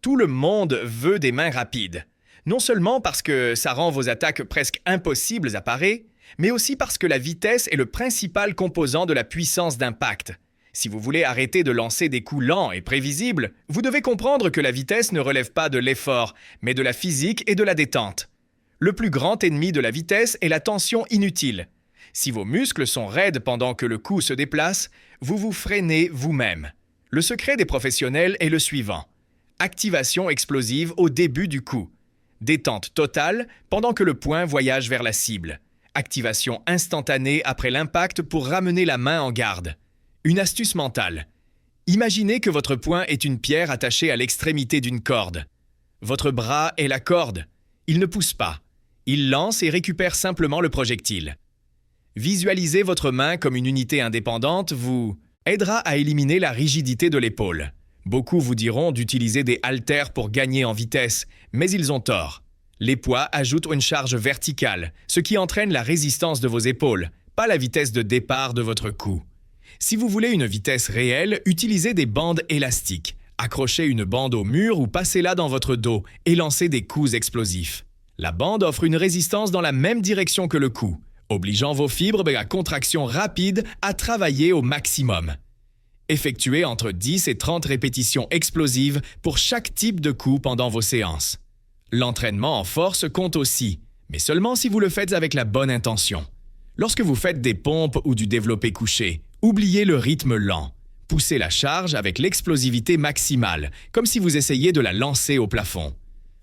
Tout le monde veut des mains rapides. Non seulement parce que ça rend vos attaques presque impossibles à parer, mais aussi parce que la vitesse est le principal composant de la puissance d'impact. Si vous voulez arrêter de lancer des coups lents et prévisibles, vous devez comprendre que la vitesse ne relève pas de l'effort, mais de la physique et de la détente. Le plus grand ennemi de la vitesse est la tension inutile. Si vos muscles sont raides pendant que le coup se déplace, vous vous freinez vous-même. Le secret des professionnels est le suivant. Activation explosive au début du coup. Détente totale pendant que le poing voyage vers la cible. Activation instantanée après l'impact pour ramener la main en garde. Une astuce mentale. Imaginez que votre poing est une pierre attachée à l'extrémité d'une corde. Votre bras est la corde. Il ne pousse pas. Il lance et récupère simplement le projectile. Visualisez votre main comme une unité indépendante vous aidera à éliminer la rigidité de l'épaule. Beaucoup vous diront d'utiliser des haltères pour gagner en vitesse, mais ils ont tort. Les poids ajoutent une charge verticale, ce qui entraîne la résistance de vos épaules, pas la vitesse de départ de votre coup. Si vous voulez une vitesse réelle, utilisez des bandes élastiques. Accrochez une bande au mur ou passez-la dans votre dos et lancez des coups explosifs. La bande offre une résistance dans la même direction que le coup, obligeant vos fibres à contraction rapide à travailler au maximum. Effectuez entre 10 et 30 répétitions explosives pour chaque type de coup pendant vos séances. L'entraînement en force compte aussi, mais seulement si vous le faites avec la bonne intention. Lorsque vous faites des pompes ou du développé couché, oubliez le rythme lent. Poussez la charge avec l'explosivité maximale, comme si vous essayiez de la lancer au plafond.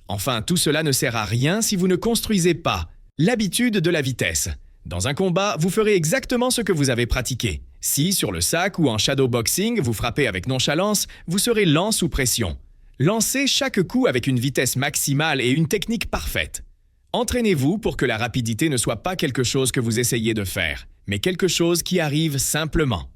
Enfin, tout cela ne sert à rien si vous ne construisez pas l'habitude de la vitesse. Dans un combat, vous ferez exactement ce que vous avez pratiqué. Si, sur le sac ou en shadowboxing, vous frappez avec nonchalance, vous serez lent sous pression. Lancez chaque coup avec une vitesse maximale et une technique parfaite. Entraînez-vous pour que la rapidité ne soit pas quelque chose que vous essayez de faire, mais quelque chose qui arrive simplement.